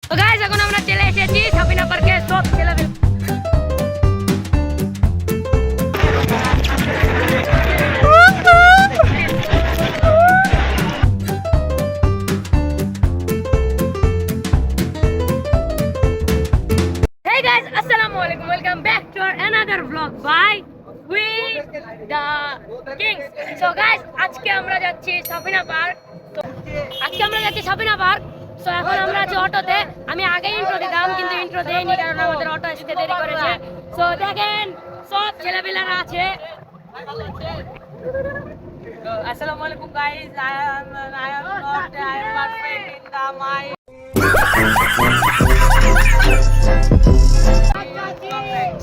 তো গাইস এখন আমরা চলে এসেছি সাবিনা পার্কে সব ছেলেদের Hey guys, Assalamualaikum. Welcome back to our another vlog by with the Kings. So guys, আজকে আমরা যাচ্ছি সাবিনা পার্ক। তো আজকে আমরা যাচ্ছি সাবিনা পার্ক। সো এখন আমরা আছি অটোতে। আমি আগে ইন্ট্রো দিতাম কিন্তু ইন্ট্রো দেইনি কারণ আমাদের অটো আসতে দেরি করেছে। সো দেখেন সব ছেলেপিলারা আছে। Assalamualaikum guys, I am perfect in the mind.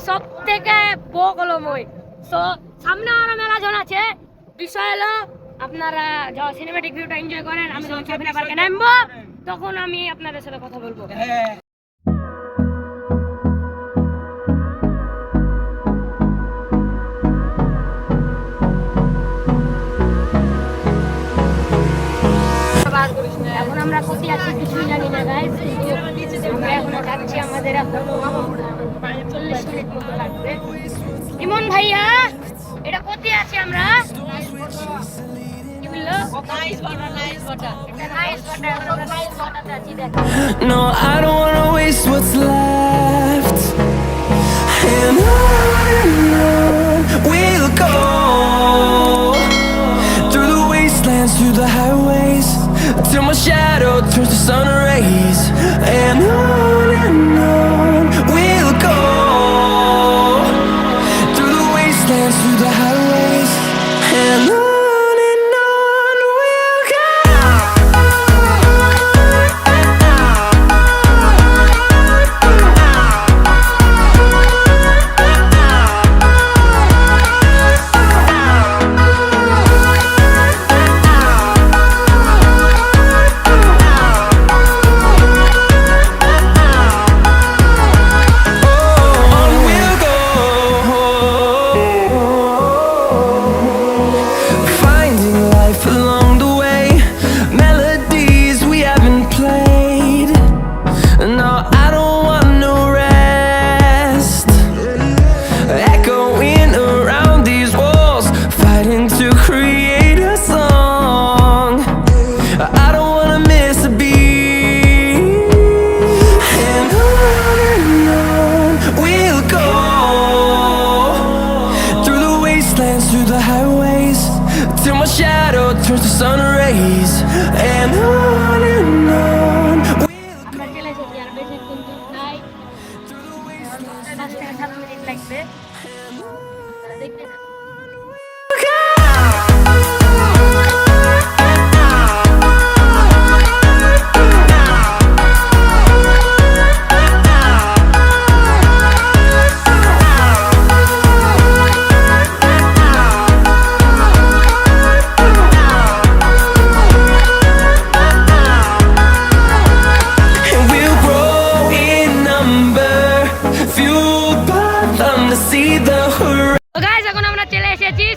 সব থেকে বগলময়। সো সামনে আরো মেলাজন আছে। বিষয় হলো আপনারা যখন সিনেম্যাটিক ভিউটা এনজয় করেন, আমি যখন সাবিনা পার্কে নামবো তখন আমি আপনাদের সাথে কথা বলবো। এখন আমরা কোথায় আছি কিছুই জানি না গাইস, কিন্তু আমরা এখন যাচ্ছি। আমাদের এখন 40 মিনিট মতো লাগবে। ইমন ভাইয়া, এটা কোথায় আছি আমরা? কি বললো? Nice water. এটা নাইস ওয়াটার। এখন আমরা নাইস ওয়াটারে আছি। দেখো No, I don't wanna waste what's left. And on we'll go, through the wastelands, through the highways, till my shadow turns to sun rays. And on we'll go, through the wastelands, through the highways, and on we'll go. Through the highways, till my shadow turns to sun rays, and on আমরা চলে এসেছি। আর বেশি কিন্তু নাই, 5 থেকে 7 minute লাগবে। দেখতে থাকুন।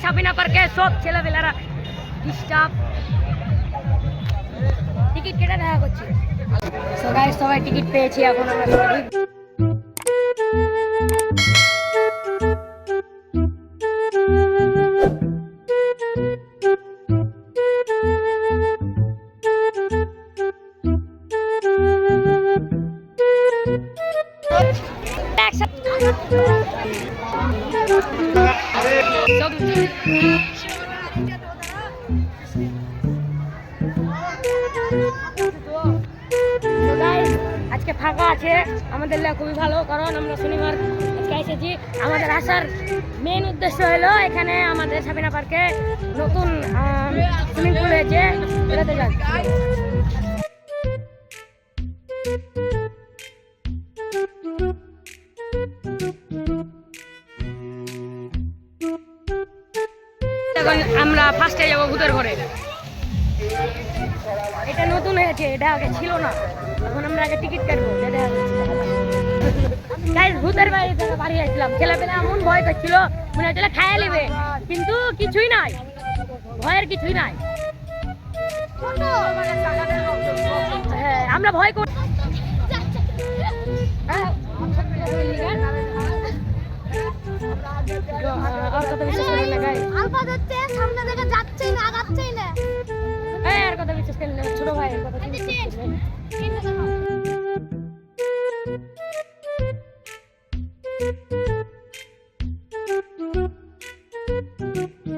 সাবিনা পার্কে সব ছেলেবেলারা ডিস্টার্ব টিকিট কেটে দেখা করছে। সো গাইস, সবাই টিকিট পেয়েছি। এখন আমরা সবাই আজকে ফাঁকা আছে আমাদের লেগে খুবই ভালো, কারণ আমরা শনিবার আজকে এসেছি। আমাদের আসার মেইন উদ্দেশ্য হলো এখানে আমাদের সাবিনা পার্কে নতুন সুইমিং পুল হয়েছে, বেড়াতে যাচ্ছি। এখন আমরা ফার্স্টে যাবো ভূতের ঘরে। এটা নতুন হয়েছে, এটা আগে ছিল না। এখন আমরা আগে টিকিট কাটবো। ভূতের বাড়ি আসলাম, ছেলেপেলে এমন ভয় করছিল মনে হচ্ছিল খাইয়ে নেবে, কিন্তু কিছুই নাই, ভয়ের কিছুই নাই। হ্যাঁ, আমরা ভয় করি। কথা বিশ্বাস করেন না গাইস। আলফা যাচ্ছে সামনে থেকে যাচ্ছেই না আগাচ্ছেই না এই আর কথা বিশ্বাস করেন না ছোট ভাইয়ের কথা কি বিশ্বাস করেন?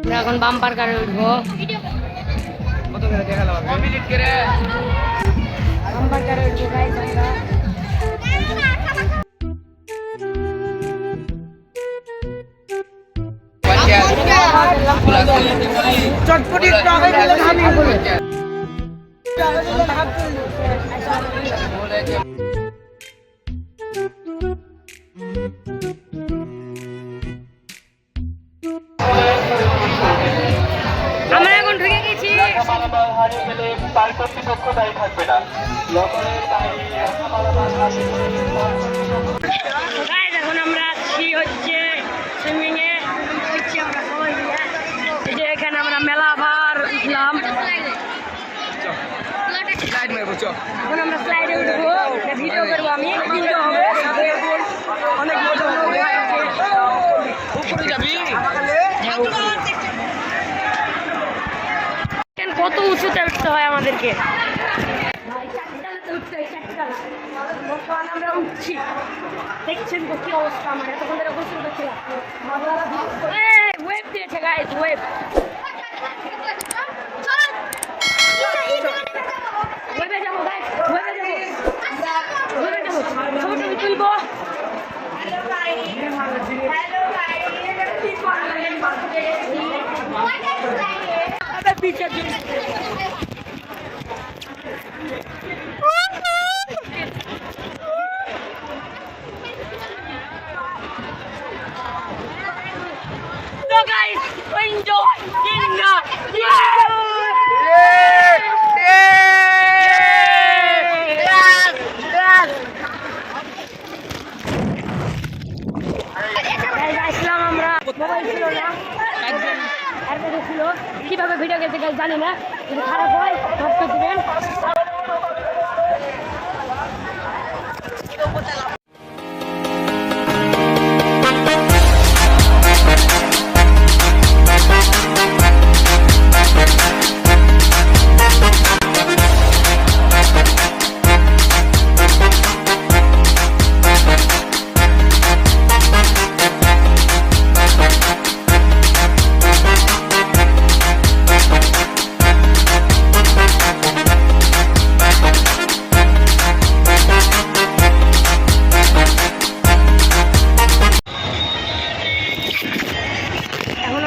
আমরা এখন বাম্পার কারে উঠবো। বাম্পার কারে উঠবো গাইস আমরা। চটপটি টকে গেলে খাবি আমরা এখন ঢুকে গেছি। Guys, এখন আমরা আছি হচ্ছে সুইমিং এ হচ্ছে আমরা সবাই মিলে। এই যে এখানে আমরা মেলা বার উঠলাম। এখন আমরা স্লাইডে উঠবো, ভিডিও করবো, আমি ভিডিও হবে, অনেক মজা হবে। কত উঁচুতে উঠতে হয় আমাদেরকে, বর্তমানে আমরা উঠছি। দেখছেন তো কি অবস্থা আমার, এতক্ষণ ধরে গোসল করছিলাম। ওয়েব দিয়েছে গাইস, ওয়েব ওয়েবে যাবো গাইস, ওয়েবে যাবো, ওয়েবে যাবো, ছবি তুলবো। So guys, enjoy India. আসলাম আমরা, মোবাইল ছিল না, এয়ারপোর্টে ছিল। কিভাবে ভিডিও করতে গেছে জানি না, যদি খারাপ হয় মাফ করে দিবেন।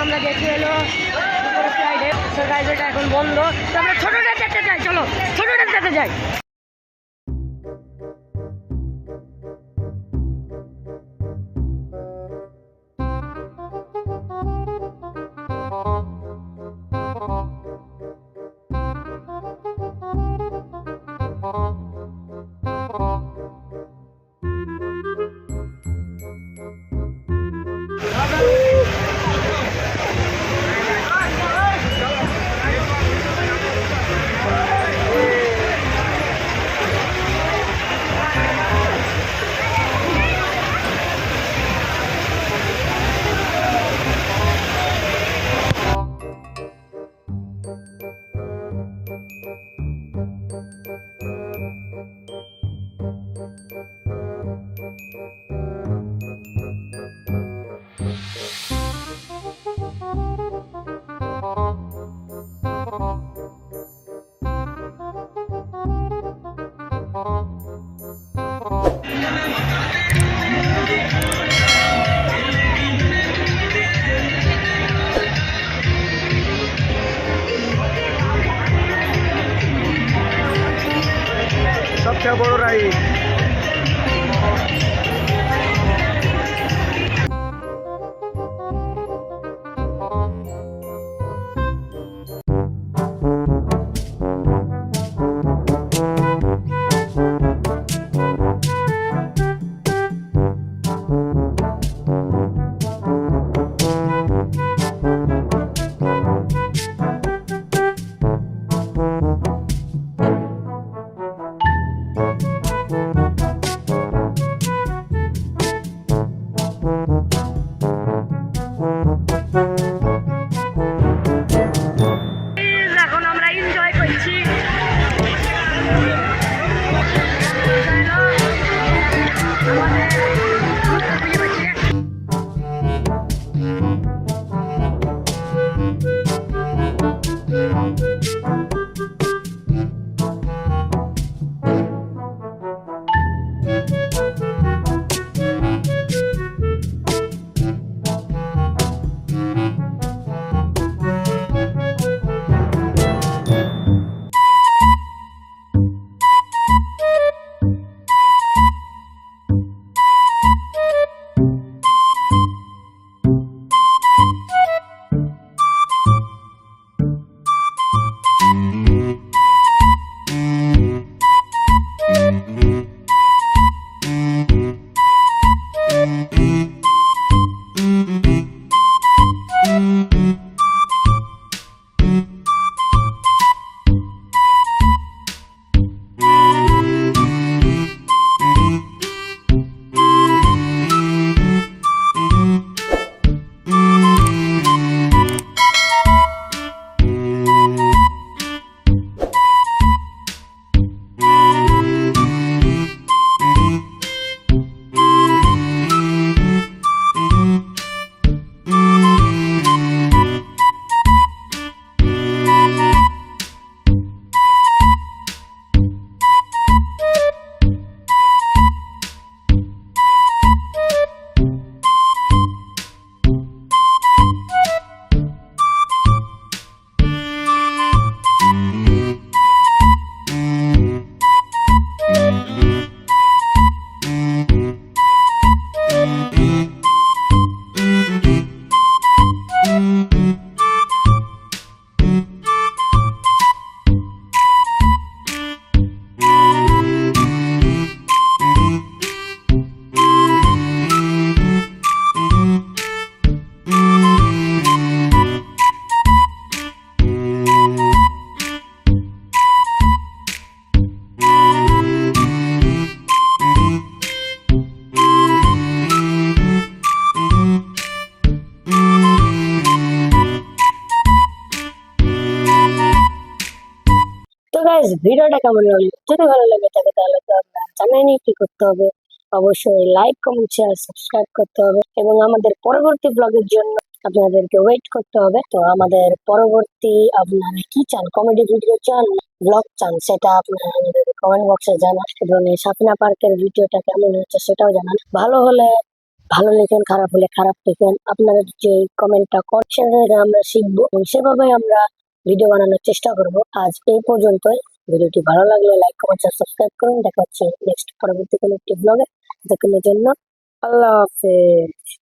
আমরা দেখে এলো ফ্লাইটে, তো গাইস এটা এখন বন্ধ। তো আমরা ছোটটা যেতে যাই, চলো ছোটটা যেতে যাই। সবচেয়ে বড় রাইড। গাইস ভিডিওটা কেমন লাগলো, যদি ভালো লাগে থাকে তাহলে তো আপনারা জানেনই কি করতে হবে। অবশ্যই লাইক কমেন্ট শেয়ার সাবস্ক্রাইব করতে হবে এবং আমাদের পরবর্তী ব্লগের জন্য আপনাদেরকে ওয়েট করতে হবে। তো আমাদের পরবর্তী আপনারা কি চান, কমেডি ভিডিও চান, ব্লগ চান, সেটা আপনারা আমাদের কমেন্ট বক্সে জানান এবং এই সাফিনা পার্কের ভিডিওটা কেমন হচ্ছে সেটাও জানান। ভালো হলে ভালো লেখেন, খারাপ হলে খারাপ লেখেন। আপনারা যে কমেন্টটা করছেন সেটা আমরা শিখবো এবং সেভাবে আমরা ভিডিও বানানোর চেষ্টা করব। আজ এই পর্যন্তই। ভিডিওটি ভালো লাগলে লাইক কমেন্ট সাবস্ক্রাইব করুন। দেখা হচ্ছে নেক্সট পরবর্তী কোনো একটি ব্লগে। ততক্ষণের জন্য আল্লাহ হাফেজ।